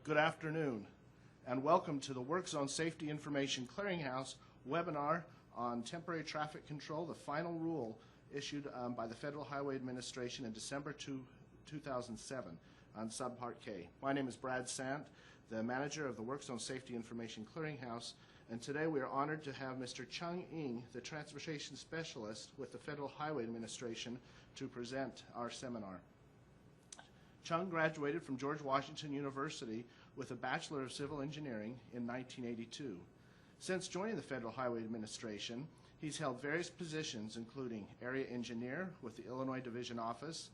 Good afternoon, and welcome to the Work Zone Safety Information Clearinghouse webinar on temporary traffic control, the final rule issued by the Federal Highway Administration in December 2007 on Subpart K. My name is Brad Sant, the manager of the Work Zone Safety Information Clearinghouse, and today we are honored to have Mr. Chung Ng, the transportation specialist with the Federal Highway Administration, to present our seminar. Chung graduated from George Washington University with a Bachelor of Civil Engineering in 1982. Since joining the Federal Highway Administration, he's held various positions including Area Engineer with the Illinois Division Office,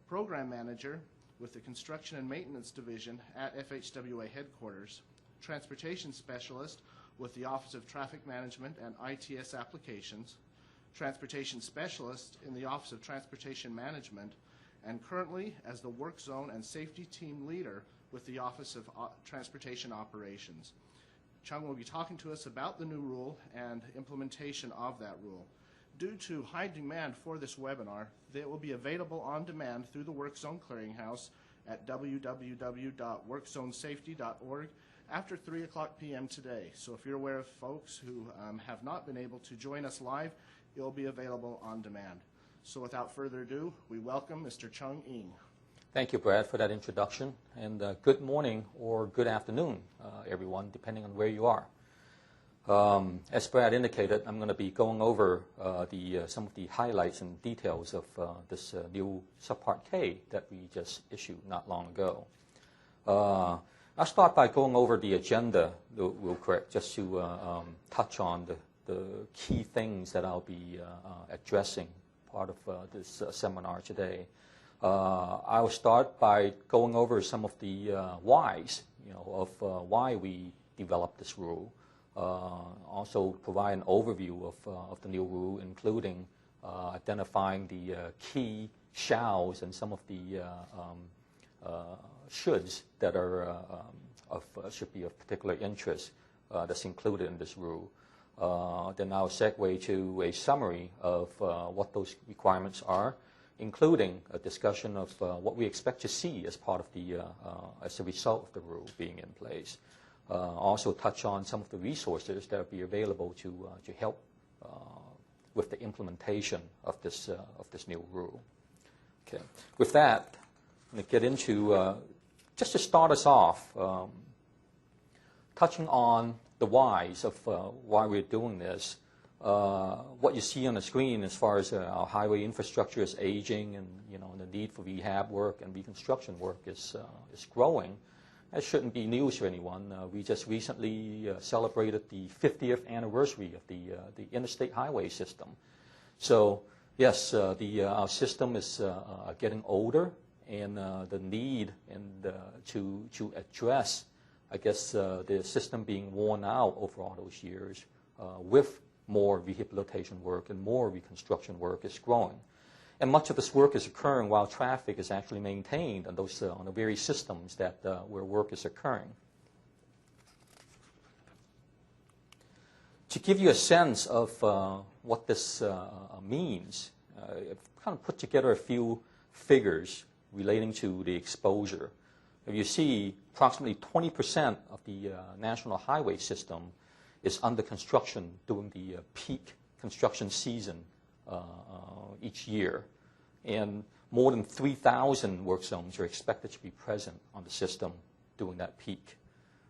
Program Manager with the Construction and Maintenance Division at FHWA Headquarters, Transportation Specialist with the Office of Traffic Management and ITS Applications, Transportation Specialist in the Office of Transportation Management, and currently as the Work Zone and Safety Team Leader with the Office of Transportation Operations. Chung will be talking to us about the new rule and implementation of that rule. Due to high demand for this webinar, it will be available on demand through the Work Zone Clearinghouse at www.workzonesafety.org after 3 o'clock p.m. today. So if you're aware of folks who have not been able to join us live, it will be available on demand. So without further ado, we welcome Mr. Chung Ng. Thank you, Brad, for that introduction. And good morning or good afternoon, everyone, depending on where you are. As Brad indicated, I'm going to be going over some of the highlights and details of this new Subpart K that we just issued not long ago. I'll start by going over the agenda real quick, just to touch on the key things that I'll be addressing part of this seminar today. I will start by going over some of the whys, of why we developed this rule. Also provide an overview of the new rule, including identifying the key shalls and some of the shoulds that are should be of particular interest that's included in this rule. Then I'll segue to a summary of what those requirements are, including a discussion of what we expect to see as part of as a result of the rule being in place. Also touch on some of the resources that will be available to help with the implementation of this new rule. Okay. With that, I'm going to get into just to start us off, touching on the whys of why we're doing this. What you see on the screen as far as our highway infrastructure is aging, and the need for rehab work and reconstruction work is growing. That shouldn't be news for anyone. We just recently celebrated the 50th anniversary of the interstate highway system. So yes, our system is getting older, and the need to address, I guess, the system being worn out over all those years with more rehabilitation work and more reconstruction work is growing. And much of this work is occurring while traffic is actually maintained on on the very systems where work is occurring. To give you a sense of what this means, I've kind of put together a few figures relating to the exposure. If you see, approximately 20% of the national highway system is under construction during the peak construction season each year. And more than 3,000 work zones are expected to be present on the system during that peak.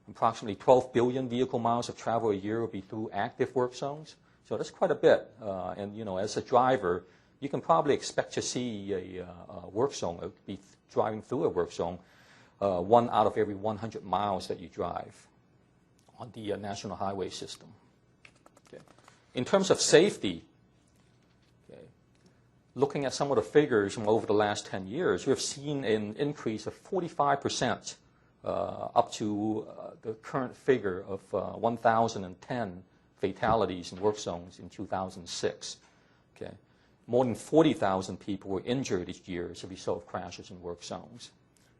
Approximately 12 billion vehicle miles of travel a year will be through active work zones. So that's quite a bit. And as a driver, you can probably expect to see a work zone, be driving through a work zone 1 out of every 100 miles that you drive on the national highway system. Okay. In terms of safety, looking at some of the figures from over the last 10 years, we've seen an increase of 45% up to the current figure of 1,010 fatalities in work zones in 2006. Okay. More than 40,000 people were injured each year as a result of crashes in work zones.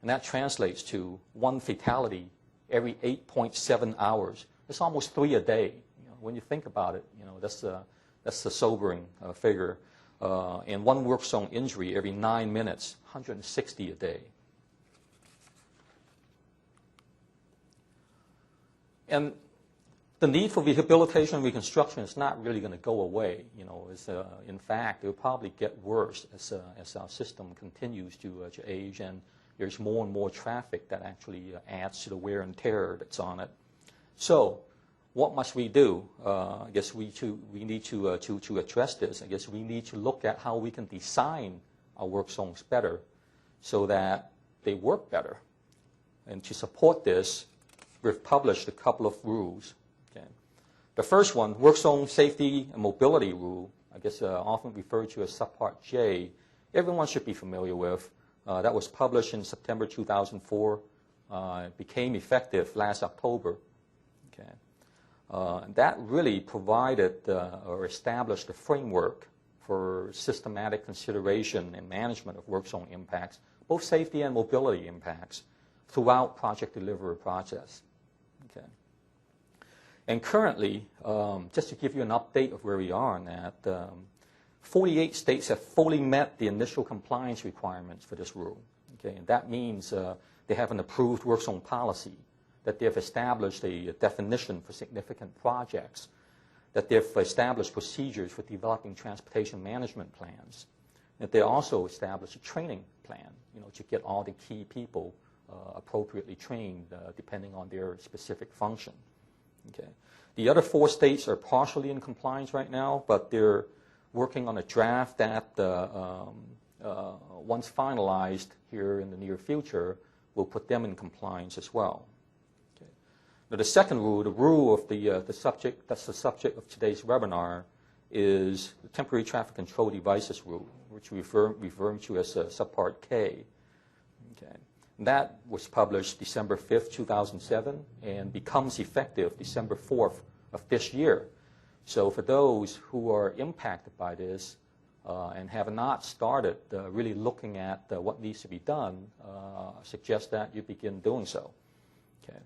And that translates to 1 fatality every 8.7 hours. That's almost 3 a day. When you think about it, that's a sobering figure. And 1 work zone injury every 9 minutes, 160 a day. And the need for rehabilitation and reconstruction is not really going to go away. In fact, it will probably get worse as our system continues to age, and there's more and more traffic that actually adds to the wear and tear that's on it. So, what must we do? I guess we need to address this. I guess we need to look at how we can design our work zones better, so that they work better. And to support this, we've published a couple of rules. Okay. The first one, Work Zone Safety and Mobility Rule, I guess often referred to as Subpart J, everyone should be familiar with. That was published in September 2004. It became effective last October. Okay. That really provided or established a framework for systematic consideration and management of work zone impacts, both safety and mobility impacts, throughout project delivery process. Okay. And currently, just to give you an update of where we are on that, 48 states have fully met the initial compliance requirements for this rule. Okay. And that means they have an approved work zone policy, that they've established a definition for significant projects, that they've established procedures for developing transportation management plans, that they also established a training plan, to get all the key people appropriately trained depending on their specific function. Okay. The other 4 states are partially in compliance right now, but they're working on a draft that, once finalized here in the near future, will put them in compliance as well. Okay. Now, the second rule, the rule of the subject, that's the subject of today's webinar, is the Temporary Traffic Control Devices Rule, which we refer to as Subpart K. Okay. That was published December 5th, 2007, and becomes effective December 4th of this year. So for those who are impacted by this and have not started really looking at what needs to be done, I suggest that you begin doing so. Okay.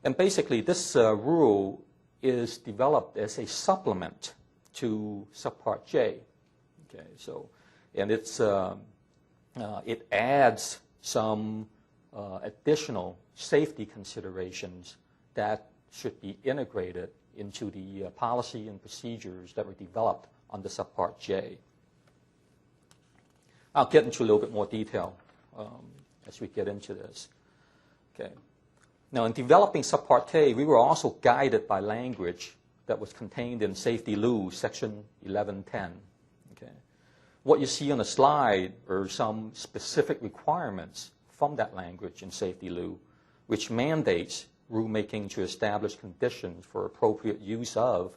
And basically, this rule is developed as a supplement to Subpart J. Okay. So, and it adds some additional safety considerations that should be integrated into the policy and procedures that were developed under Subpart J. I'll get into a little bit more detail as we get into this. Okay. Now, in developing Subpart K, we were also guided by language that was contained in Safety Law, Section 1110. Okay. What you see on the slide are some specific requirements from that language in Safety Law, which mandates rulemaking to establish conditions for appropriate use of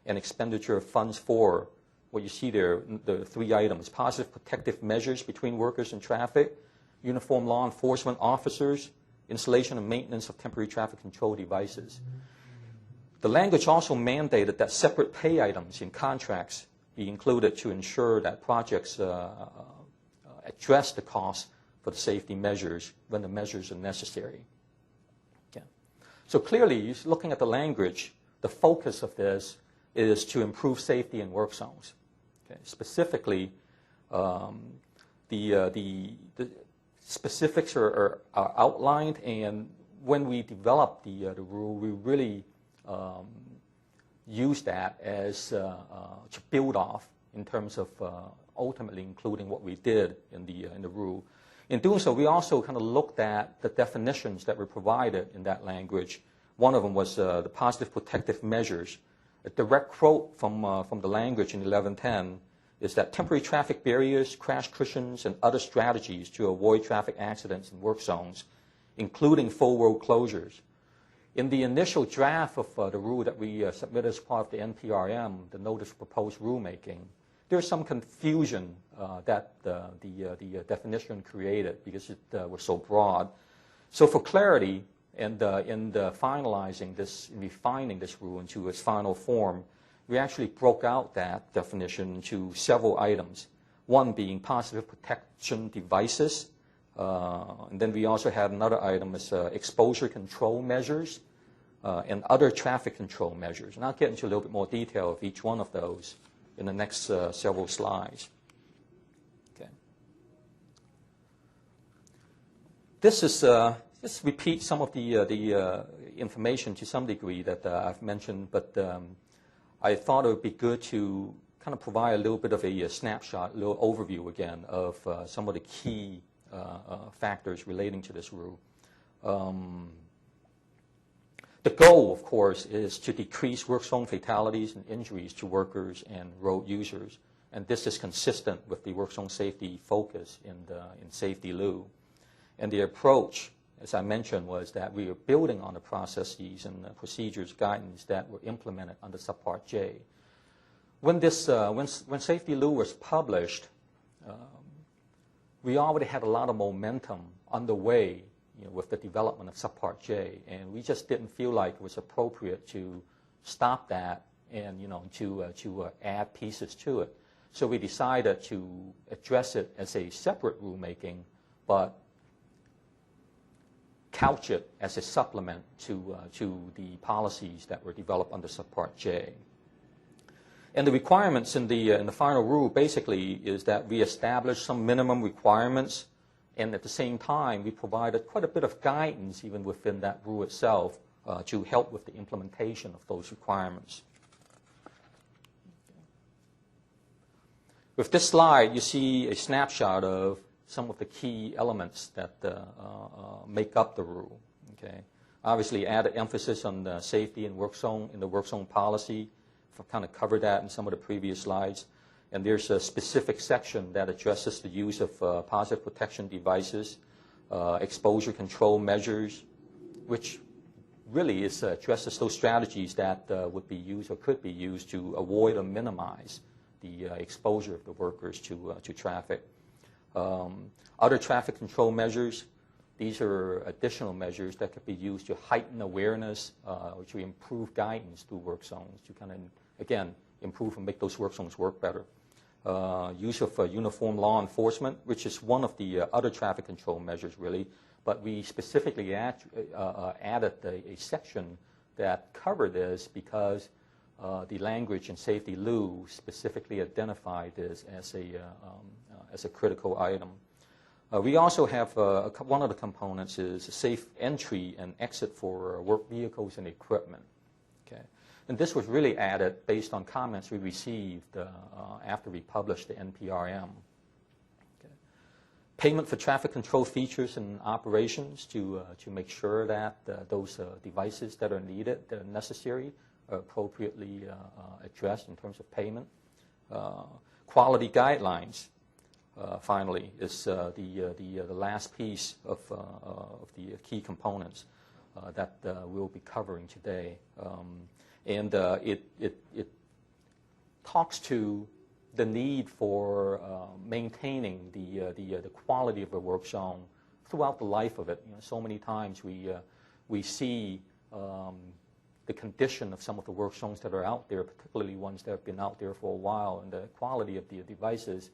and expenditure of funds for what you see there, the 3 items: positive protective measures between workers and traffic, uniformed law enforcement officers, installation and maintenance of temporary traffic control devices. The language also mandated that separate pay items in contracts be included to ensure that projects address the costs for the safety measures when the measures are necessary. Okay. So clearly, looking at the language, the focus of this is to improve safety in work zones. Okay. Specifically, the specifics are outlined, and when we developed the rule, we really use that as to build off in terms of ultimately including what we did in the rule. In doing so, we also kind of looked at the definitions that were provided in that language. One of them was the positive protective measures. A direct quote from the language in 1110 is that temporary traffic barriers, crash cushions, and other strategies to avoid traffic accidents in work zones, including full road closures. In the initial draft of the rule that we submitted as part of the NPRM, the Notice of Proposed Rulemaking, there's some confusion that the definition created because it was so broad. So for clarity, and in finalizing this, refining this rule into its final form, we actually broke out that definition into several items. One being positive protection devices, and then we also had another item as exposure control measures and other traffic control measures. And I'll get into a little bit more detail of each one of those in the next several slides. Okay. This is just repeat some of the information to some degree that I've mentioned, but I thought it would be good to kind of provide a little bit of a snapshot, a little overview again of some of the key factors relating to this rule. The goal, of course, is to decrease work zone fatalities and injuries to workers and road users, and this is consistent with the work zone safety focus in Safety Lu. And the approach, as I mentioned, was that we are building on the processes and the procedures guidance that were implemented under Subpart J. When Safety Lu was published, we already had a lot of momentum underway, with the development of Subpart J, and we just didn't feel like it was appropriate to stop that and to add pieces to it. So we decided to address it as a separate rulemaking, but couch it as a supplement to the policies that were developed under Subpart J. And the requirements in the final rule basically is that we establish some minimum requirements, and at the same time we provided quite a bit of guidance even within that rule itself to help with the implementation of those requirements. With this slide, you see a snapshot of some of the key elements that make up the rule. Okay. Obviously, added emphasis on the safety in work zone, in the work zone policy. I've kind of covered that in some of the previous slides. And there's a specific section that addresses the use of positive protection devices, exposure control measures, which really addresses those strategies that would be used or could be used to avoid or minimize the exposure of the workers to traffic. Other traffic control measures, these are additional measures that could be used to heighten awareness, or to improve guidance through work zones, to kind of, again, improve and make those work zones work better. Use of uniform law enforcement, which is one of the other traffic control measures, really, but we specifically added a section that covered this because the language in Safety Lu specifically identified this as a critical item. We also have one of the components is safe entry and exit for work vehicles and equipment. Okay. And this was really added based on comments we received after we published the NPRM. Okay. Payment for traffic control features and operations to make sure that those devices that are needed, that are necessary, are appropriately addressed in terms of payment. Quality guidelines, finally, is the last piece of the key components that we'll be covering today. And it talks to the need for maintaining the quality of the work zone throughout the life of it. So many times we see the condition of some of the work zones that are out there, particularly ones that have been out there for a while, and the quality of the devices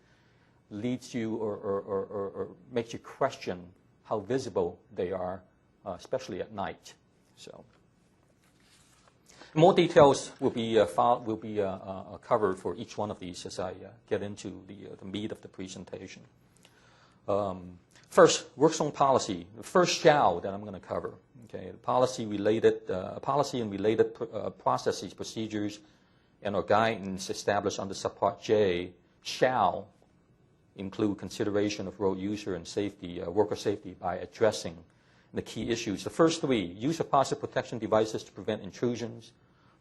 leads you or makes you question how visible they are, especially at night. So. More details will be covered for each one of these as I get into the meat of the presentation. First, work zone policy. The first shall that I'm going to cover. Okay, the policy and related processes, procedures, and or guidance established under Subpart J shall include consideration of road user and safety, worker safety, by addressing the key issues. The first three: use of positive protection devices to prevent intrusions,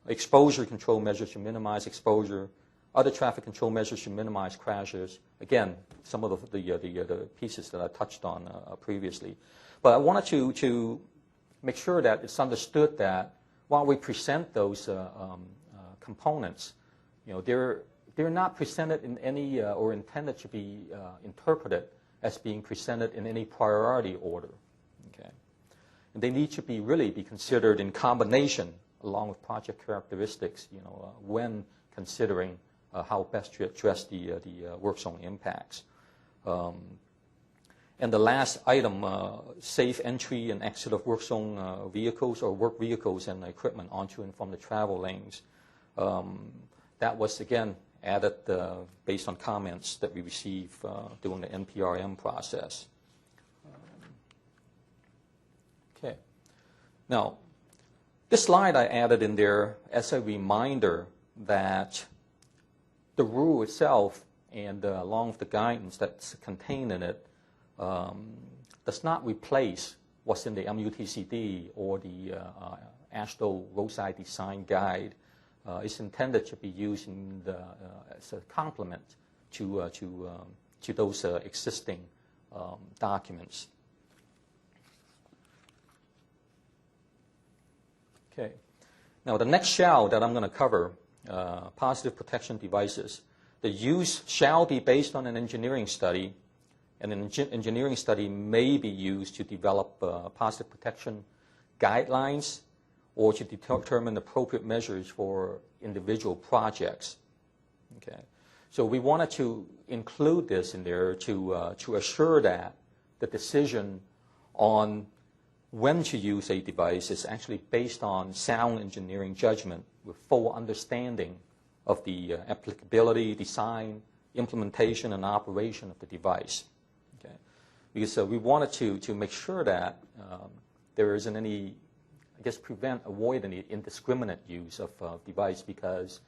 exposure control measures to minimize exposure, other traffic control measures to minimize crashes. Again, some of the pieces that I touched on previously. But I wanted to make sure that it's understood that while we present those components, they're not presented in any or intended to be interpreted as being presented in any priority order. Okay, and they need to really be considered in combination along with project characteristics, when considering how best to address the work zone impacts. And the last item, safe entry and exit of work zone vehicles or work vehicles and equipment onto and from the travel lanes. That was, again, added based on comments that we received during the NPRM process. Now, this slide I added in there as a reminder that the rule itself and along with the guidance that's contained in it does not replace what's in the MUTCD or the AASHTO Roadside Design Guide. It's intended to be used in as a complement to those existing documents. Okay. Now, the next shall that I'm going to cover, positive protection devices. The use shall be based on an engineering study, and an engineering study may be used to develop positive protection guidelines or to determine appropriate measures for individual projects. Okay. So we wanted to include this in there to assure that the decision on when to use a device is actually based on sound engineering judgment with full understanding of the applicability, design, implementation, and operation of the device. Okay. Because we wanted to make sure that there isn't any, I guess, avoid any indiscriminate use of device, because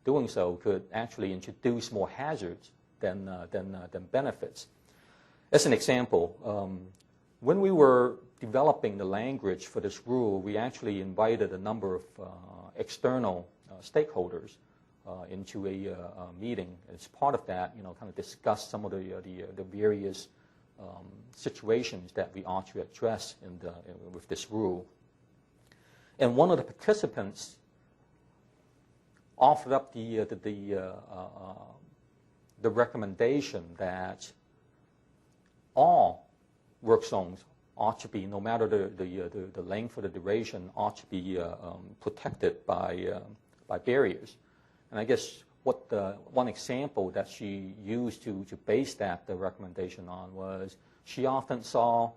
doing so could actually introduce more hazards than benefits. As an example, when we were developing the language for this rule, we actually invited a number of external stakeholders into a meeting. As part of that, kind of discuss some of the various situations that we ought to address with this rule. And one of the participants offered up the recommendation that all work zones ought to be, no matter the length or the duration, ought to be protected by barriers. And I guess one example that she used to base the recommendation on was she often saw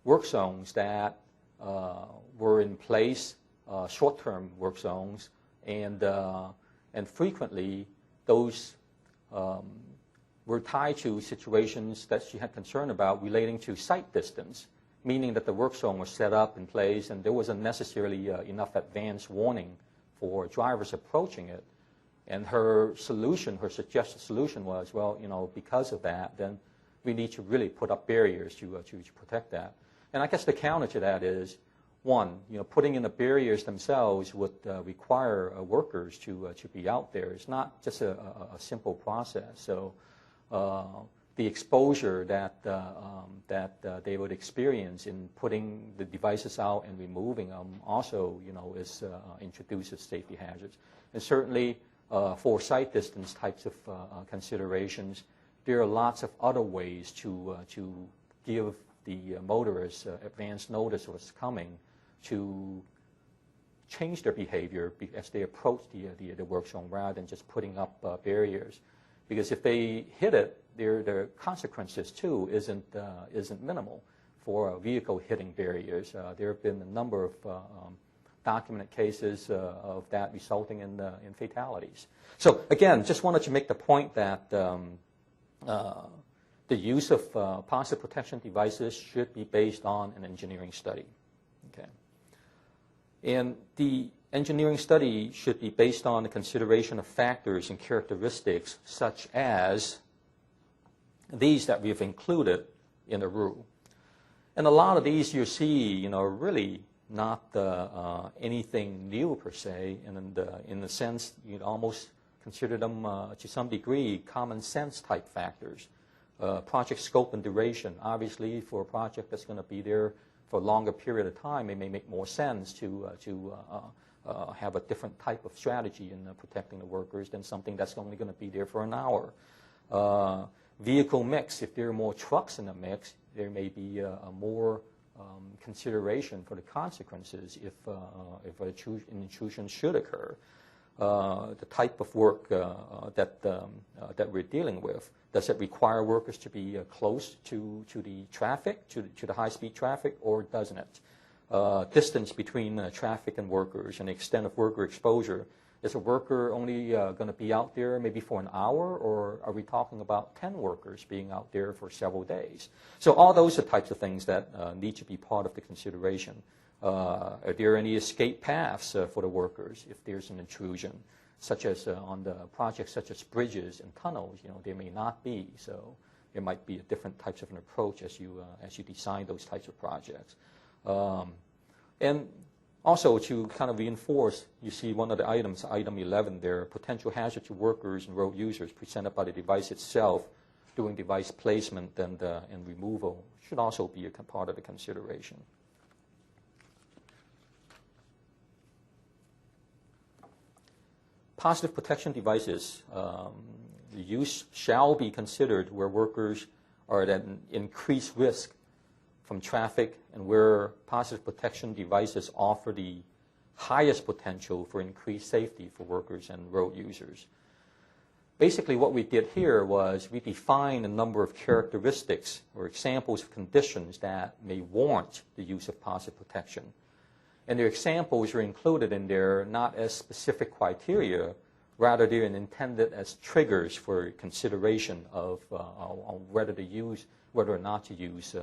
work zones that were in place, short-term work zones, and frequently those were tied to situations that she had concern about relating to sight distance, meaning that the work zone was set up in place and there wasn't necessarily enough advance warning for drivers approaching it. And her suggested solution was, well, because of that, then we need to really put up barriers to protect that. And I guess the counter to that is, one, putting in the barriers themselves would require workers to be out there. It's not just a simple process. So the exposure that they would experience in putting the devices out and removing them also, introduces safety hazards. And certainly for sight distance types of considerations, there are lots of other ways to give the motorists advance notice of what's coming, to change their behavior as they approach the work zone rather than just putting up barriers. Because if they hit it, their consequences too isn't minimal for a vehicle hitting barriers. There have been a number of documented cases of that resulting in fatalities. So again, just wanted to make the point that the use of positive protection devices should be based on an engineering study. Okay. And the engineering study should be based on the consideration of factors and characteristics such as these that we've included in the rule. And a lot of these you see, are really not anything new per se, and in the sense you'd almost consider them to some degree common sense type factors. Project scope and duration. Obviously, for a project that's going to be there for a longer period of time, it may make more sense to have a different type of strategy in protecting the workers than something that's only going to be there for an hour. Vehicle mix. If there are more trucks in the mix, there may be more consideration for the consequences if an intrusion should occur. The type of work that we're dealing with. Does it require workers to be close to the traffic, to the high-speed traffic, or doesn't it? Distance between traffic and workers and the extent of worker exposure. Is a worker only going to be out there maybe for an hour, or are we talking about 10 workers being out there for several days? So all those are types of things that need to be part of the consideration. Are there any escape paths for the workers if there's an intrusion, such as on the projects such as bridges and tunnels? There may not be, so there might be different types of an approach as you design those types of projects. And also, to kind of reinforce, you see one of the items, item 11 there, potential hazard to workers and road users presented by the device itself during device placement and removal should also be a part of the consideration. Positive protection devices, the use shall be considered where workers are at an increased risk from traffic and where positive protection devices offer the highest potential for increased safety for workers and road users. Basically, what we did here was we defined a number of characteristics or examples of conditions that may warrant the use of positive protection. And their examples are included in there not as specific criteria, rather they're intended as triggers for consideration of whether or not to use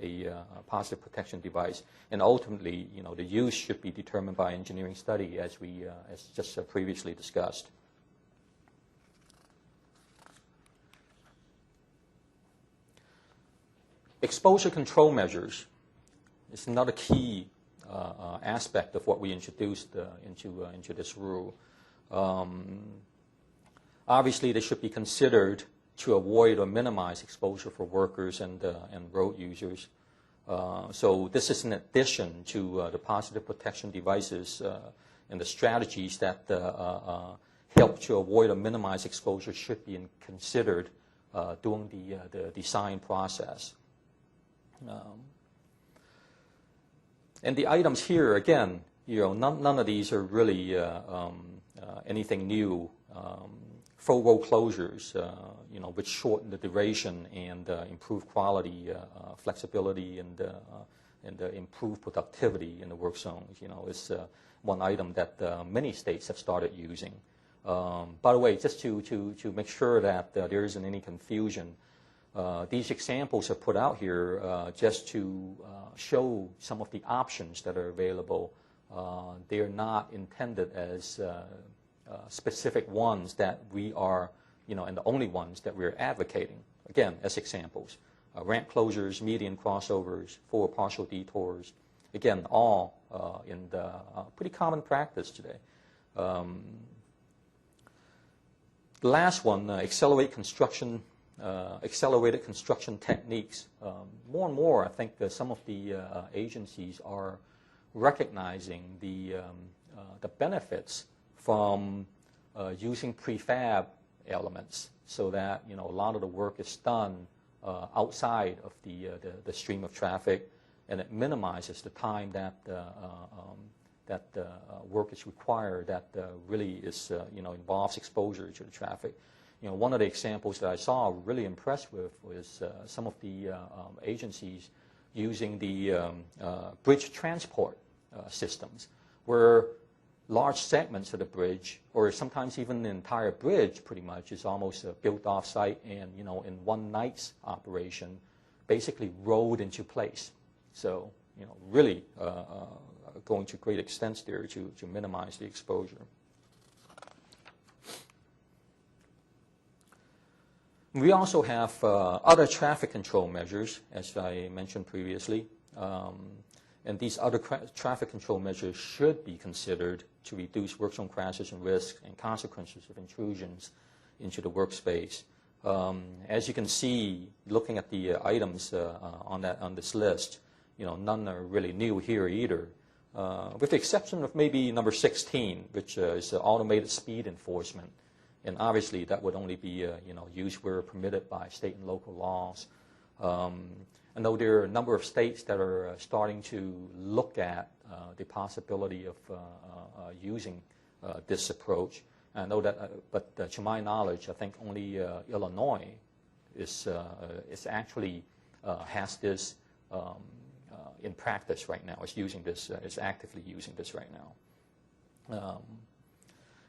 a positive protection device. And ultimately, the use should be determined by engineering study, as just previously discussed. Exposure control measures is another key aspect of what we introduced into this rule. Obviously, they should be considered to avoid or minimize exposure for workers and road users. So this is in addition to the positive protection devices and the strategies that help to avoid or minimize exposure should be considered during the design process. And the items here, again, none of these are really anything new. Full roll closures, which shorten the duration and improve quality, flexibility, and improve productivity in the work zones. Is one item that many states have started using. By the way, just to make sure that there isn't any confusion, these examples are put out here just to show some of the options that are available. They are not intended as specific ones that we are, and the only ones that we're advocating, again, as examples. Ramp closures, median crossovers, full or partial detours, again, all in the pretty common practice today. The last one, accelerated construction techniques. More and more, I think some of the agencies are recognizing the benefits from using prefab elements, so that a lot of the work is done outside of the stream of traffic, and it minimizes the time that work is required that really is involves exposure to the traffic. One of the examples that I saw really impressed with was some of the agencies using the bridge transport systems, where large segments of the bridge, or sometimes even the entire bridge pretty much, is almost built off-site and, in one night's operation, basically rolled into place. So, really going to great extents there to minimize the exposure. We also have other traffic control measures, as I mentioned previously. And these other traffic control measures should be considered to reduce work zone crashes and risks and consequences of intrusions into the workspace. As you can see, looking at the items on this list, none are really new here either, with the exception of maybe number 16, which is automated speed enforcement. And obviously, that would only be used where permitted by state and local laws. I know there are a number of states that are starting to look at the possibility of using this approach. I know that, but to my knowledge, I think only Illinois is actually has this in practice right now. It's using this. It's actively using this right now.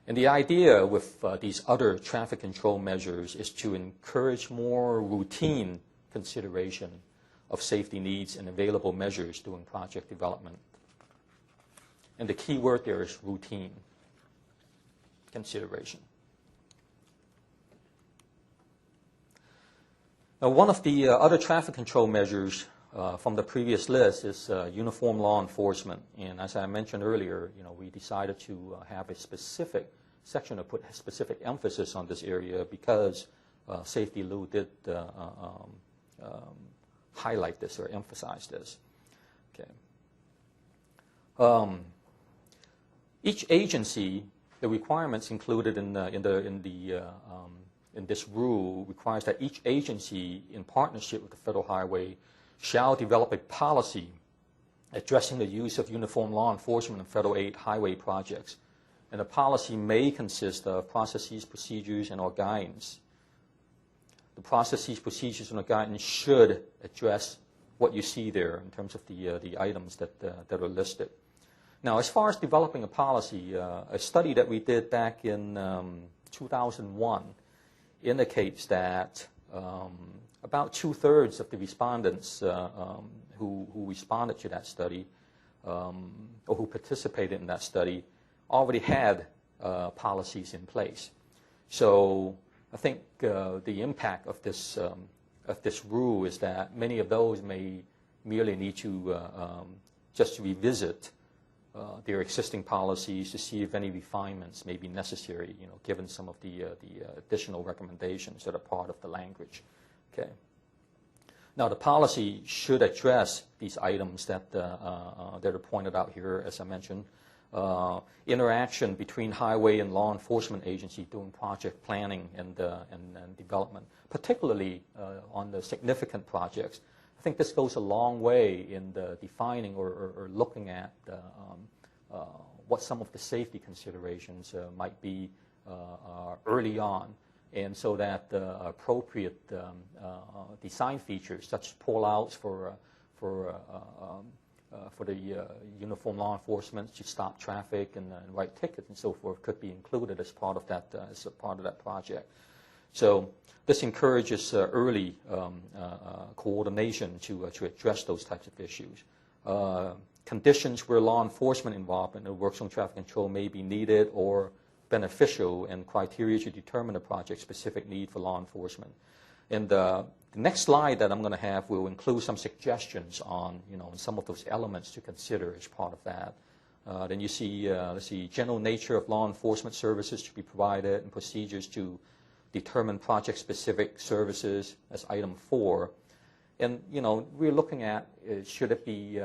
And the idea with these other traffic control measures is to encourage more routine consideration of safety needs and available measures during project development. And the key word there is routine consideration. Now, one of the other traffic control measures from the previous list is uniform law enforcement. And as I mentioned earlier, we decided to have a specific section to put specific emphasis on this area because Safety Lou did highlight this or emphasize this. Okay. Each agency, the requirements included in this rule requires that each agency, in partnership with the Federal Highway, shall develop a policy addressing the use of uniform law enforcement in federal aid highway projects. And the policy may consist of processes, procedures, and or guidance. The processes, procedures, and or guidance should address what you see there in terms of the items that are listed. Now, as far as developing a policy, a study that we did back in 2001 indicates that about 2/3 of the respondents who responded to that study or who participated in that study already had policies in place. So I think the impact of this rule is that many of those may merely need to just revisit their existing policies to see if any refinements may be necessary, given some of the additional recommendations that are part of the language. Okay. Now, the policy should address these items that are pointed out here, as I mentioned. Interaction between highway and law enforcement agency during project planning and development, particularly on the significant projects. I think this goes a long way in defining or looking at what some of the safety considerations might be early on, and so that appropriate design features such as pull-outs for the uniform law enforcement to stop traffic and write tickets and so forth could be included as part of that project. So this encourages early coordination to address those types of issues. Conditions where law enforcement involvement in work zone traffic control may be needed or beneficial, and criteria to determine the project-specific need for law enforcement. And the next slide that I'm going to have will include some suggestions on, some of those elements to consider as part of that. Then you see, let's see, general nature of law enforcement services to be provided and procedures to determine project-specific services as item 4. And, we're looking at, should it be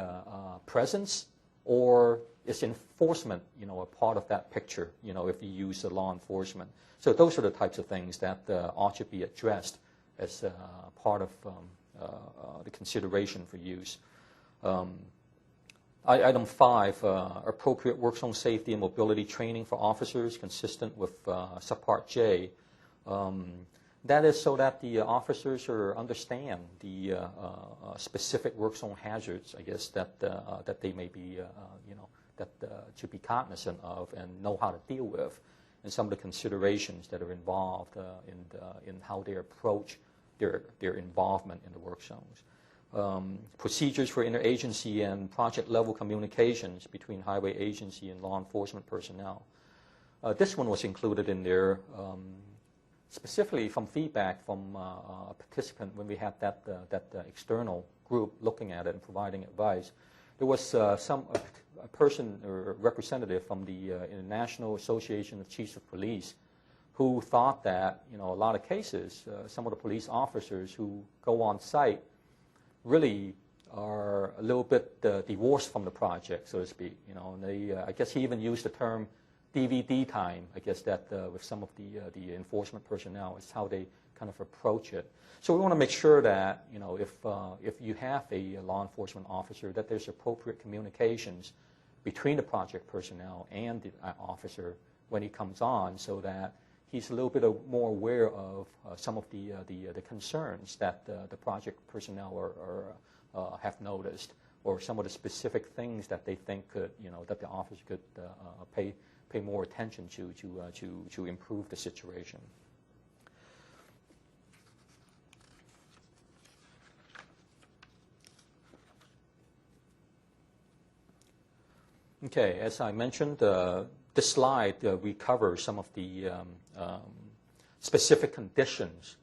presence or is enforcement, a part of that picture, if you use the law enforcement. So those are the types of things that ought to be addressed as part of the consideration for use. Item 5, appropriate work zone safety and mobility training for officers consistent with subpart J. That is so that the officers understand the specific work zone hazards, I guess, that they may be, to be cognizant of and know how to deal with, and some of the considerations that are involved in how they approach their involvement in the work zones. Procedures for interagency and project-level communications between highway agency and law enforcement personnel. This one was included in there specifically from feedback from a participant when we had that external group looking at it and providing advice. There was a person or representative from the International Association of Chiefs of Police who thought that, a lot of cases, some of the police officers who go on site really are a little bit divorced from the project, so to speak. And they, I guess he even used the term DVD time, I guess, that with some of the enforcement personnel is how they kind of approach it. So we want to make sure that, if you have a law enforcement officer, that there's appropriate communications between the project personnel and the officer when he comes on, so that he's a little bit more aware of some of the concerns that the project personnel have noticed, or some of the specific things that they think could, that the officer could pay pay more attention to improve the situation. Okay, as I mentioned, this slide we cover some of the specific conditions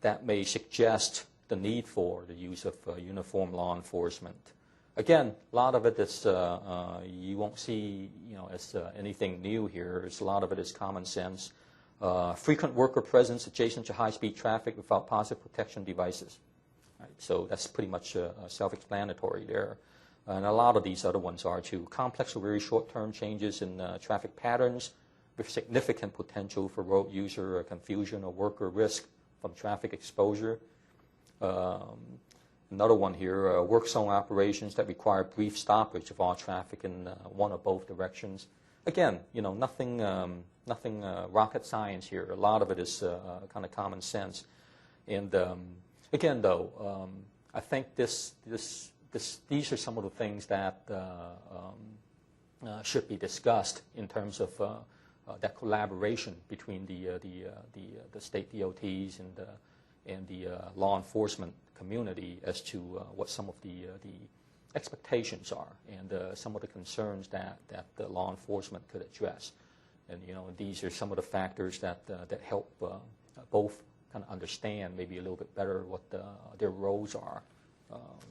that may suggest the need for the use of uniform law enforcement. Again, a lot of it is you won't see, as anything new here. A lot of it is common sense. Frequent worker presence adjacent to high-speed traffic without positive protection devices. Right? So that's pretty much self-explanatory there. And a lot of these other ones are too. Complex or very short-term changes in traffic patterns with significant potential for road user confusion or worker risk from traffic exposure. Another one here, work zone operations that require brief stoppage of all traffic in one or both directions. Again, nothing rocket science here. A lot of it is kind of common sense. And again, though, I think these are some of the things that should be discussed in terms of that collaboration between the state DOTs and the law enforcement community as to what some of the expectations are and some of the concerns that the law enforcement could address. And these are some of the factors that help both kind of understand maybe a little bit better what their roles are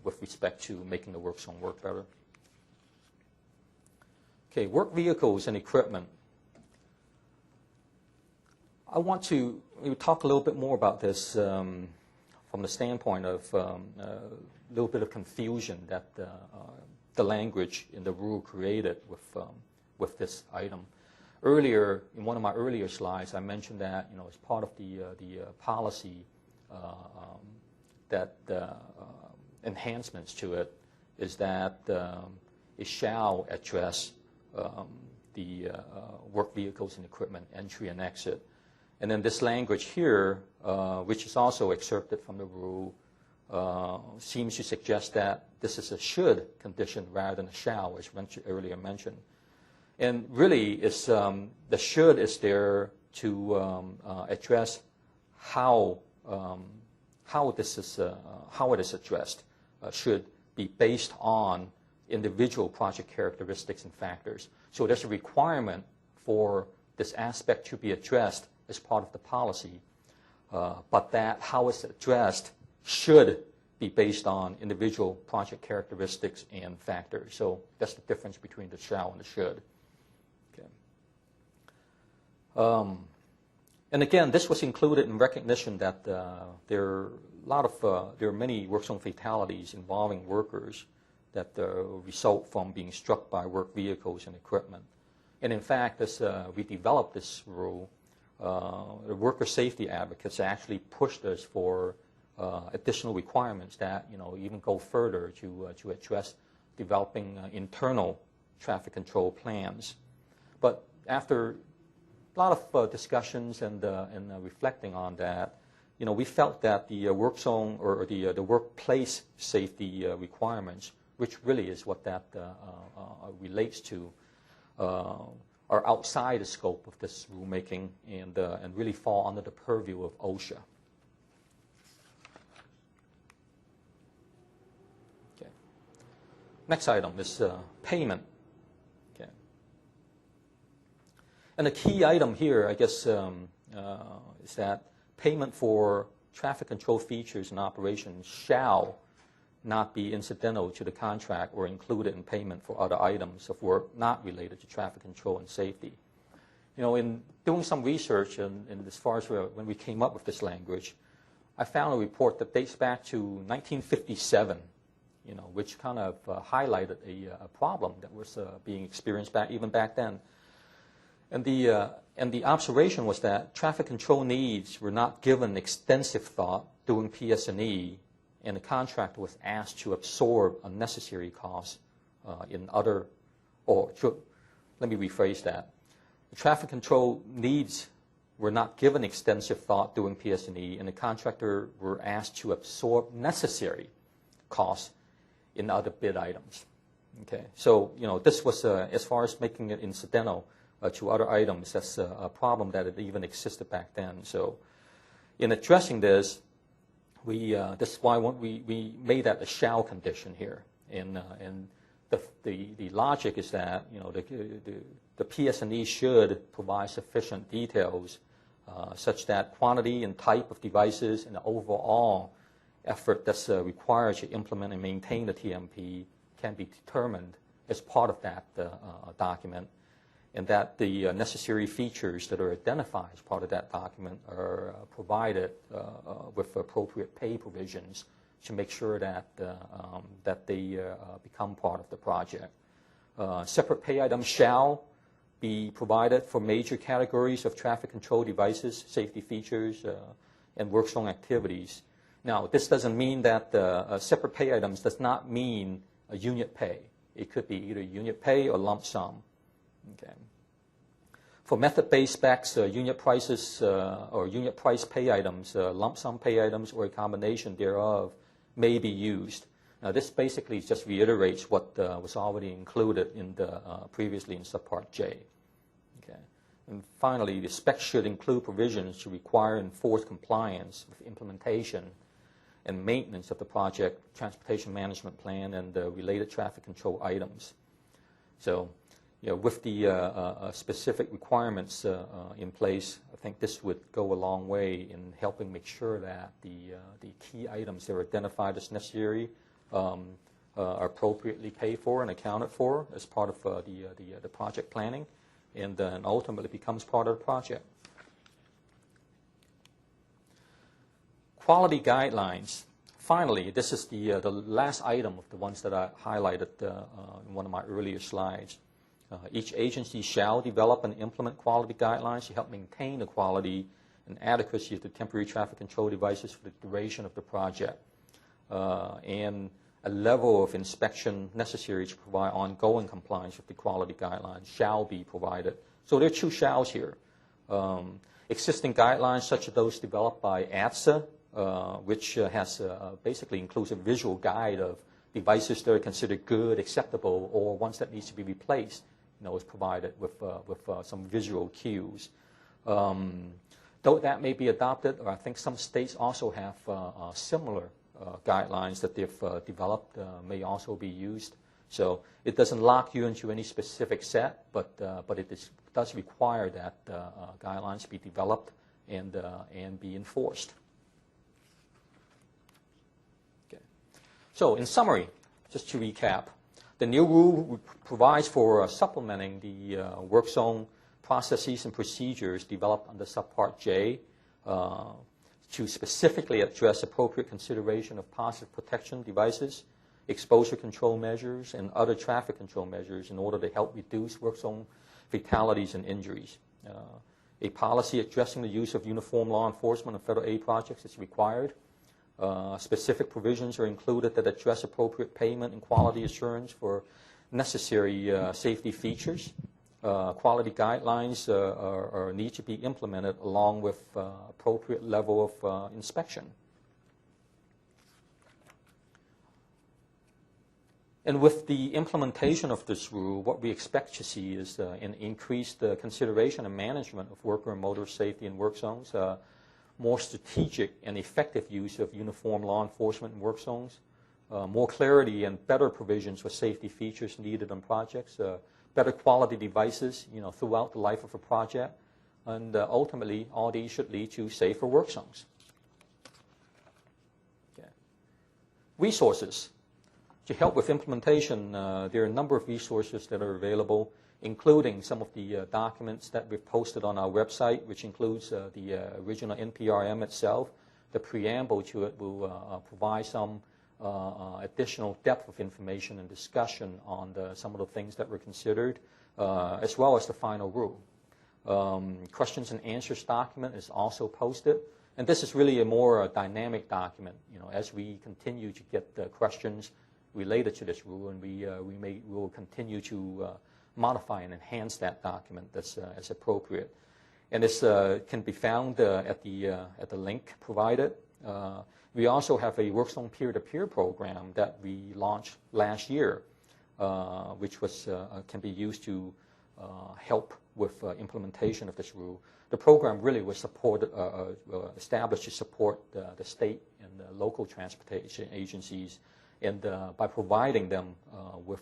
with respect to making the work zone work better. Okay, work vehicles and equipment. I want to talk a little bit more about this from the standpoint of a little bit of confusion that the language in the rule created with this item. Earlier, in one of my earlier slides, I mentioned that as part of the policy that enhancements to it is that it shall address the work vehicles and equipment entry and exit. And then this language here, which is also excerpted from the rule, seems to suggest that this is a should condition rather than a shall, as earlier mentioned. And really, it's, the should is there to address how it is addressed should be based on individual project characteristics and factors. So there's a requirement for this aspect to be addressed as part of the policy, but that how it's addressed should be based on individual project characteristics and factors. So that's the difference between the shall and the should. Okay. And again, this was included in recognition that there are many work zone fatalities involving workers that result from being struck by work vehicles and equipment. And in fact, as we developed this rule, the worker safety advocates actually pushed us for additional requirements that even go further to address developing internal traffic control plans. But after a lot of discussions and reflecting on that, we felt that the work zone or the workplace safety requirements, which really is what that relates to, are outside the scope of this rulemaking and really fall under the purview of OSHA. Okay. Next item is payment. Okay. And the key item here, I guess, is that payment for traffic control features and operations shall not be incidental to the contract or included in payment for other items of work not related to traffic control and safety. In doing some research and as far as when we came up with this language, I found a report that dates back to 1957, which kind of highlighted a problem that was being experienced even back then. And the observation was that traffic control needs were not given extensive thought during PS&E, and the contractor was asked to absorb unnecessary costs let me rephrase that. The traffic control needs were not given extensive thought during PS&E, and the contractor were asked to absorb necessary costs in other bid items. Okay, so this was as far as making it incidental to other items. That's a problem that it even existed back then. So in addressing this, this is why we made that a shall condition here. And the logic is that the PS&E should provide sufficient details such that quantity and type of devices and the overall effort that's required to implement and maintain the TMP can be determined as part of that document, and that the necessary features that are identified as part of that document are provided with appropriate pay provisions to make sure that they become part of the project. Separate pay items shall be provided for major categories of traffic control devices, safety features, and work zone activities. Now, this doesn't mean that separate pay items does not mean a unit pay. It could be either unit pay or lump sum. Okay. For method-based specs, unit prices or unit price pay items, lump sum pay items, or a combination thereof may be used. Now, this basically just reiterates what was already included in the previously in subpart J. Okay. And finally, the specs should include provisions to require and enforce compliance with implementation and maintenance of the project transportation management plan and the related traffic control items. So, with the specific requirements in place, I think this would go a long way in helping make sure that the key items that are identified as necessary are appropriately paid for and accounted for as part of the project planning, and then ultimately becomes part of the project. Quality guidelines. Finally, this is the last item of the ones that I highlighted in one of my earlier slides. Each agency shall develop and implement quality guidelines to help maintain the quality and adequacy of the temporary traffic control devices for the duration of the project, and a level of inspection necessary to provide ongoing compliance with the quality guidelines shall be provided. So there are two shalls here. Existing guidelines such as those developed by ATSA, which has basically includes a visual guide of devices that are considered good, acceptable, or ones that needs to be replaced, is provided with some visual cues. Though that may be adopted, or I think some states also have similar guidelines that they've developed may also be used. So it doesn't lock you into any specific set, but it does require that guidelines be developed and be enforced. Okay. So in summary, just to recap, the new rule provides for supplementing the work zone processes and procedures developed under subpart J to specifically address appropriate consideration of positive protection devices, exposure control measures, and other traffic control measures in order to help reduce work zone fatalities and injuries. A policy addressing the use of uniform law enforcement on federal aid projects is required. Specific provisions are included that address appropriate payment and quality assurance for necessary safety features. Quality guidelines need to be implemented along with appropriate level of inspection. And with the implementation of this rule, what we expect to see is an increased consideration and management of worker and motorist safety in work zones, more strategic and effective use of uniform law enforcement in work zones, more clarity and better provisions for safety features needed on projects, better quality devices, throughout the life of a project, and ultimately, all these should lead to safer work zones. Okay. Resources. To help with implementation, there are a number of resources that are available, including some of the documents that we've posted on our website, which includes the original NPRM itself. The preamble to it will provide some additional depth of information and discussion on some of the things that were considered, as well as the final rule. Questions and answers document is also posted, and this is really a more dynamic document. As we continue to get questions related to this rule, and we will continue to modify and enhance that document as appropriate. And this can be found at the link provided. We also have a work zone peer-to-peer program that we launched last year, which can be used to help with implementation of this rule. The program really was established to support the state and the local transportation agencies, and by providing them with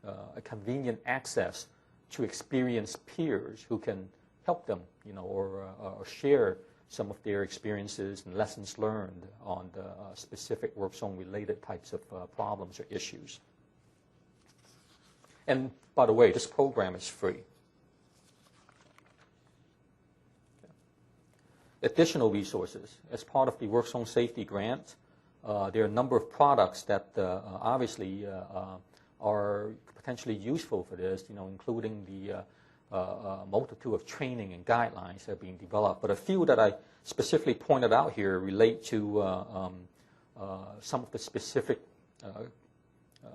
a convenient access to experienced peers who can help them, or share some of their experiences and lessons learned on the specific work zone related types of problems or issues. And by the way, this program is free. Additional resources. As part of the Work Zone Safety Grant, there are a number of products that obviously are potentially useful for this, including the multitude of training and guidelines that are being developed. But a few that I specifically pointed out here relate to some of the specific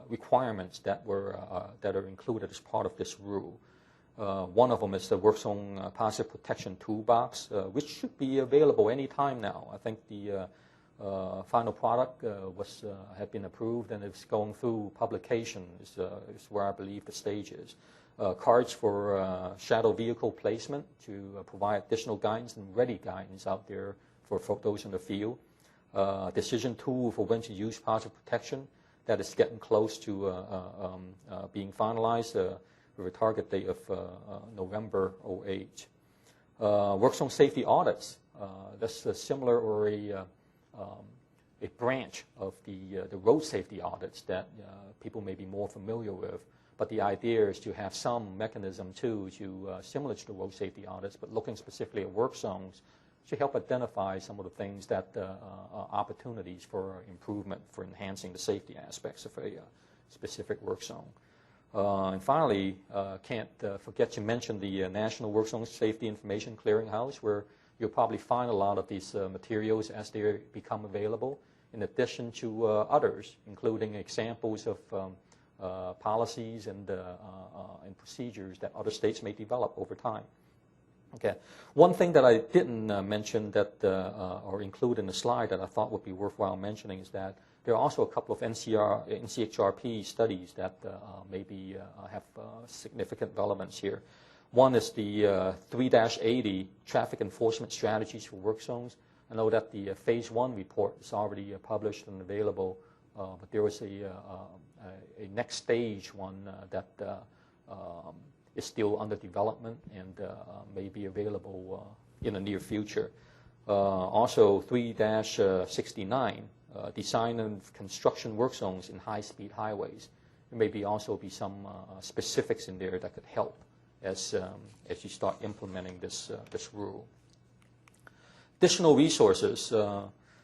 requirements that are included as part of this rule. One of them is the Work Zone Positive Protection Toolbox, which should be available anytime now. I think the final product had been approved and it's going through publication is where I believe the stage is. Cards for shadow vehicle placement to provide additional guidance and ready guidance out there for those in the field. Decision tool for when to use positive protection that is getting close to being finalized with a target date of November 2008. Work zone safety audits. That's similar or a branch of the road safety audits that people may be more familiar with. But the idea is to have some mechanism too similar to the road safety audits, but looking specifically at work zones to help identify some of the things that opportunities for improvement, for enhancing the safety aspects of a specific work zone. And finally, can't forget to mention the National Work Zone Safety Information Clearinghouse, where you'll probably find a lot of these materials as they become available, in addition to others, including examples of policies and procedures that other states may develop over time. Okay. One thing that I didn't mention that or include in the slide that I thought would be worthwhile mentioning is that there are also a couple of NCHRP studies that maybe have significant relevance here. One is the 3-80 Traffic Enforcement Strategies for Work Zones. I know that the Phase 1 report is already published and available, but there was a next stage one that is still under development and may be available in the near future. Also 3-69, Design and Construction Work Zones in High-Speed Highways. There may also be some specifics in there that could help as you start implementing this rule. Additional resources.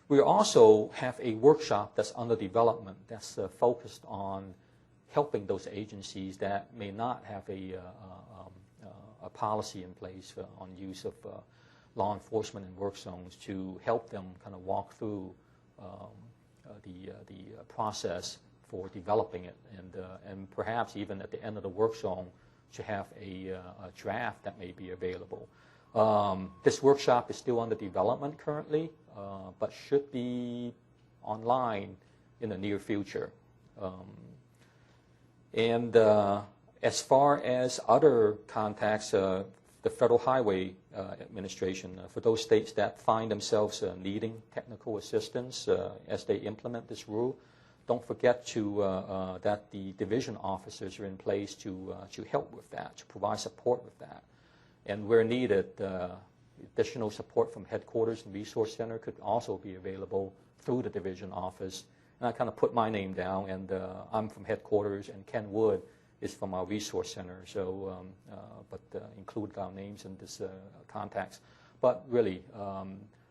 We also have a workshop that's under development that's focused on helping those agencies that may not have a policy in place on use of law enforcement in work zones, to help them kind of walk through the process for developing it, and perhaps even at the end of the work zone to have a draft that may be available. This workshop is still under development currently, but should be online in the near future. And as far as other contacts, the Federal Highway Administration, for those states that find themselves needing technical assistance as they implement this rule, don't forget that the division officers are in place to help with that, to provide support with that. And where needed, additional support from headquarters and resource center could also be available through the division office. And I kind of put my name down, and I'm from headquarters, and Ken Wood is from our resource center. So, but include our names in this contacts. But really,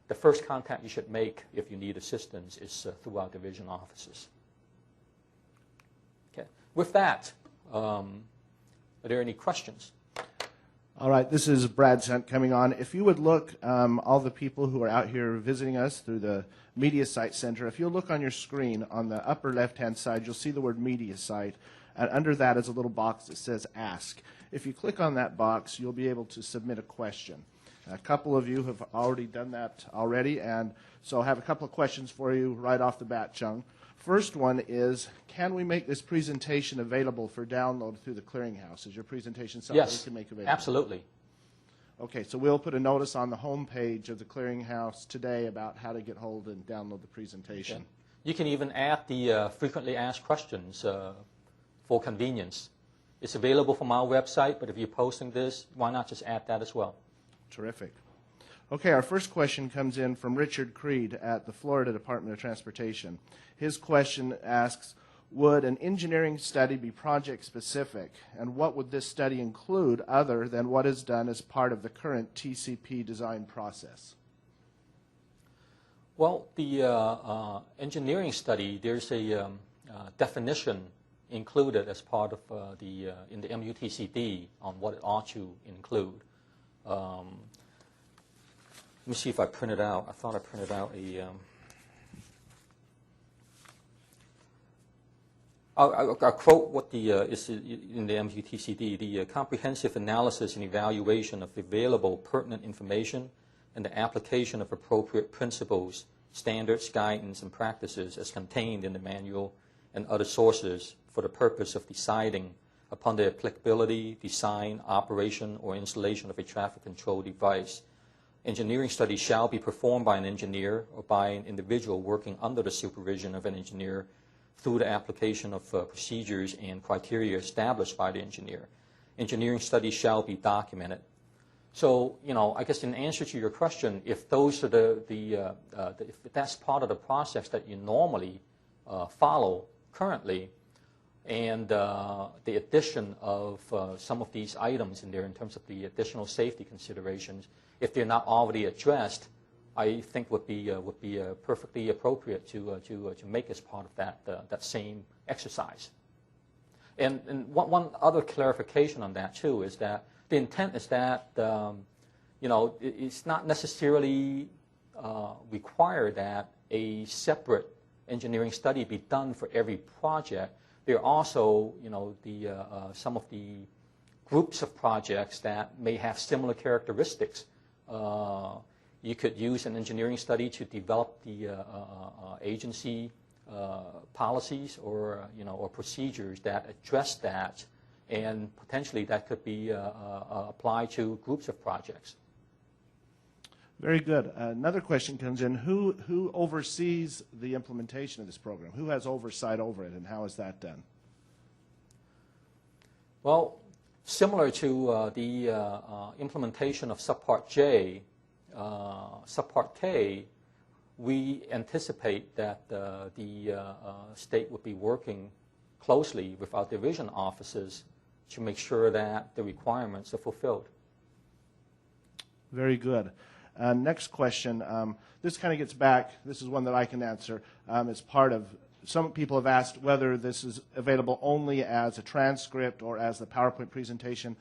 the first contact you should make if you need assistance is through our division offices. Okay. With that, are there any questions? All right, this is Brad Sunt coming on. If you would look, all the people who are out here visiting us through the Media Site Center, if you'll look on your screen on the upper left-hand side, you'll see the word Media Site. And under that is a little box that says Ask. If you click on that box, you'll be able to submit a question. A couple of you have already done that already, and so I have a couple of questions for you right off the bat, Chung. First one is, can we make this presentation available for download through the clearinghouse? Is your presentation something we can make available? Absolutely. Okay, so we'll put a notice on the home page of the clearinghouse today about how to get hold and download the presentation. Okay. You can even add the frequently asked questions for convenience. It's available from our website, but if you're posting this, why not just add that as well? Terrific. Okay, our first question comes in from Richard Creed at the Florida Department of Transportation. His question asks, would an engineering study be project-specific, and what would this study include other than what is done as part of the current TCP design process? Well, the engineering study, there's a definition included as part of in the MUTCD on what it ought to include. Let me see if I printed out. I thought I printed out a. I'll quote what the is in the MUTCD: the comprehensive analysis and evaluation of available pertinent information and the application of appropriate principles, standards, guidance, and practices as contained in the manual and other sources for the purpose of deciding upon the applicability, design, operation, or installation of a traffic control device. Engineering studies shall be performed by an engineer or by an individual working under the supervision of an engineer through the application of procedures and criteria established by the engineer. Engineering studies shall be documented. So, I guess in answer to your question, if those are if that's part of the process that you normally follow currently, and the addition of some of these items in there in terms of the additional safety considerations, if they're not already addressed, I think would be perfectly appropriate to make as part of that same exercise. And one other clarification on that too is that the intent is that it's not necessarily required that a separate engineering study be done for every project. There are also some of the groups of projects that may have similar characteristics. You could use an engineering study to develop the agency policies or procedures that address that, and potentially that could be applied to groups of projects. Very good. Another question comes in. Who oversees the implementation of this program? Who has oversight over it, and how is that done? Well, similar to the implementation of Subpart J, Subpart K, we anticipate that the state would be working closely with our division offices to make sure that the requirements are fulfilled. Very good. Next question. This kind of gets back, this is one that I can answer. As part of, some people have asked whether this is available only as a transcript or as the PowerPoint presentation.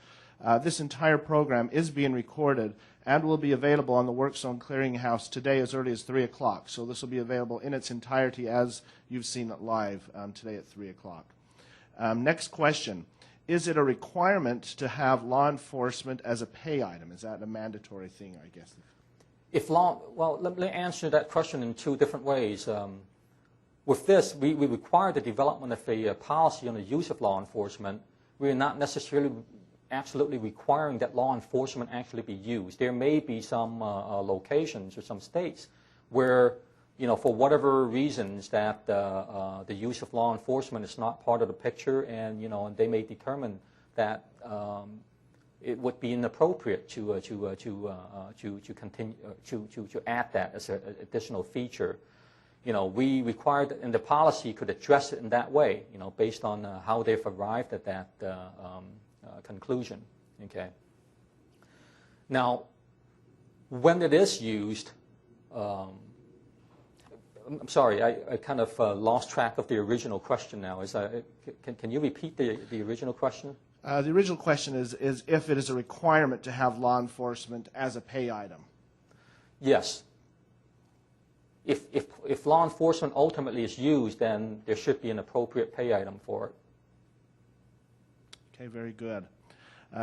This entire program is being recorded and will be available on the WorkZone Clearinghouse today as early as 3 o'clock. So this will be available in its entirety as you've seen it live today at 3 o'clock. Next question. Is it a requirement to have law enforcement as a pay item? Is that a mandatory thing, I guess? Well, let me answer that question in two different ways. With this, we require the development of a policy on the use of law enforcement. We are not necessarily absolutely requiring that law enforcement actually be used. There may be some locations or some states where, for whatever reasons that the use of law enforcement is not part of the picture, and and they may determine that it would be inappropriate to continue to add that as an additional feature. We require that, and the policy could address it in that way, based on how they've arrived at that conclusion. Okay. Now, when it is used, I'm sorry, I kind of lost track of the original question now. Can you repeat the original question? The original question is if it is a requirement to have law enforcement as a pay item. Yes. If law enforcement ultimately is used, then there should be an appropriate pay item for it. Okay, very good.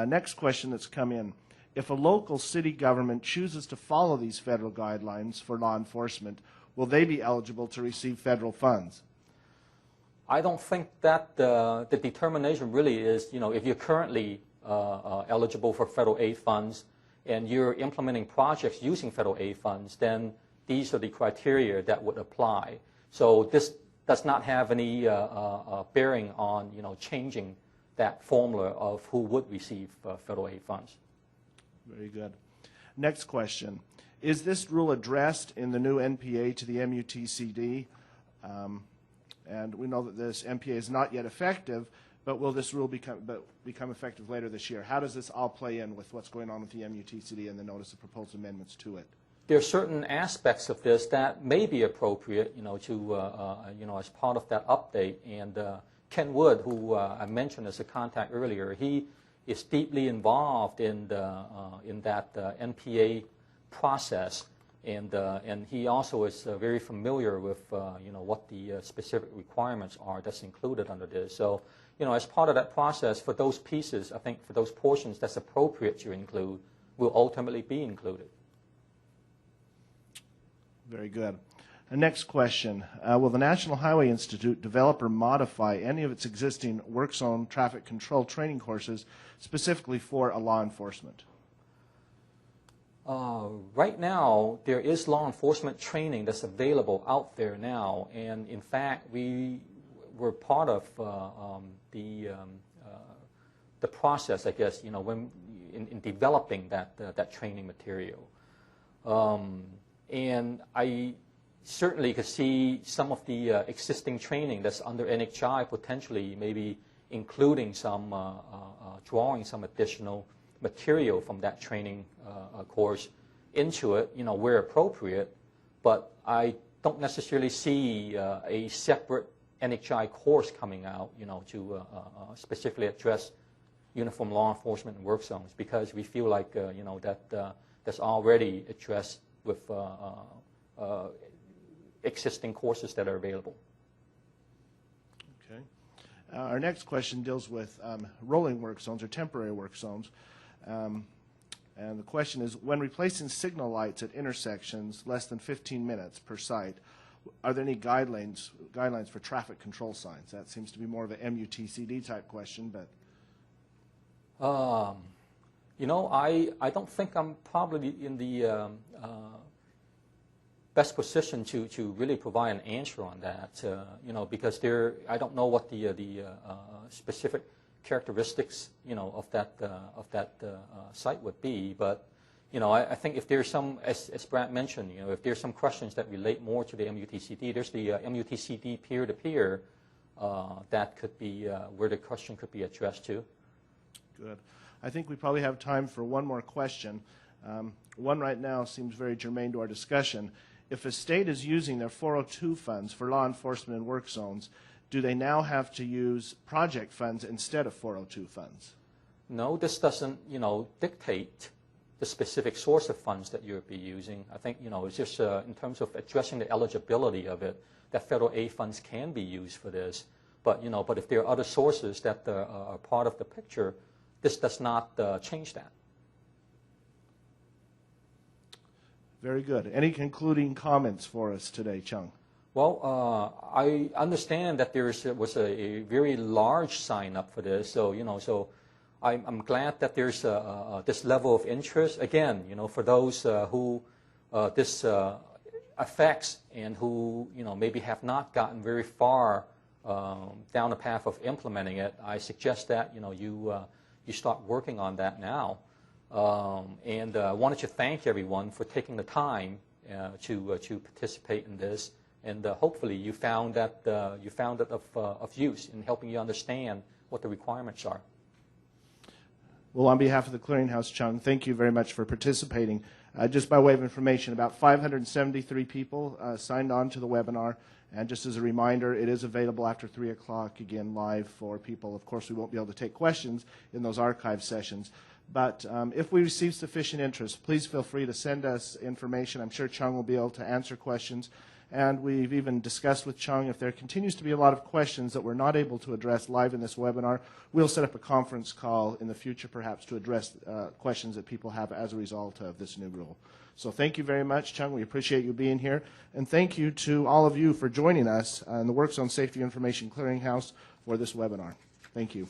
Next question that's come in. If a local city government chooses to follow these federal guidelines for law enforcement, will they be eligible to receive federal funds? I don't think that the determination really is, if you're currently eligible for federal aid funds and you're implementing projects using federal aid funds, then these are the criteria that would apply. So this does not have any bearing on, changing that formula of who would receive federal aid funds. Very good. Next question. Is this rule addressed in the new NPA to the MUTCD? And we know that this NPA is not yet effective, but will this rule become effective later this year? How does this all play in with what's going on with the MUTCD and the notice of proposed amendments to it? There are certain aspects of this that may be appropriate, to as part of that update. And Ken Wood, who I mentioned as a contact earlier, he is deeply involved in that NPA process, and he also is very familiar with what the specific requirements are that's included under this. So, as part of that process, for those pieces, I think for those portions that's appropriate to include, will ultimately be included. Very good. The next question. Will the National Highway Institute develop or modify any of its existing work zone traffic control training courses specifically for law enforcement? Right now, there is law enforcement training that's available out there now, and in fact, we were part of the process, I guess, when in developing that training material. And I certainly could see some of the existing training that's under NHI potentially maybe including some, drawing some additional material from that training course into it, where appropriate. But I don't necessarily see a separate NHI course coming out, to specifically address uniform law enforcement and work zones, because we feel like, that's already addressed with existing courses that are available. Okay. Our next question deals with rolling work zones or temporary work zones. And the question is, when replacing signal lights at intersections less than 15 minutes per site, are there any guidelines for traffic control signs? That seems to be more of a MUTCD type question, but. I don't think I'm probably in the best position to really provide an answer on that, because I don't know what the specific characteristics, of that site would be. But, I think if there's some, as Brad mentioned, if there's some questions that relate more to the MUTCD, there's the MUTCD peer-to-peer that could be where the question could be addressed to. Good. I think we probably have time for one more question. One right now seems very germane to our discussion. If a state is using their 402 funds for law enforcement and work zones, do they now have to use project funds instead of 402 funds? No, this doesn't, dictate the specific source of funds that you'll be using. I think, it's just in terms of addressing the eligibility of it, that federal aid funds can be used for this. But, but if there are other sources that are part of the picture, this does not change that. Very good. Any concluding comments for us today, Chung? Well, I understand that there was a very large sign up for this, so so I'm glad that there's this level of interest. Again, for those who this affects and who maybe have not gotten very far down the path of implementing it, I suggest that you start working on that now. And I wanted to thank everyone for taking the time to participate in this. And hopefully you found it of use in helping you understand what the requirements are. Well, on behalf of the Clearinghouse, Chung, thank you very much for participating. Just by way of information, about 573 people signed on to the webinar. And just as a reminder, it is available after 3 o'clock, again, live for people. Of course, we won't be able to take questions in those archive sessions. But if we receive sufficient interest, please feel free to send us information. I'm sure Chung will be able to answer questions. And we've even discussed with Chung, if there continues to be a lot of questions that we're not able to address live in this webinar, we'll set up a conference call in the future perhaps to address questions that people have as a result of this new rule. So thank you very much, Chung. We appreciate you being here. And thank you to all of you for joining us in the Work Zone Safety Information Clearinghouse for this webinar. Thank you.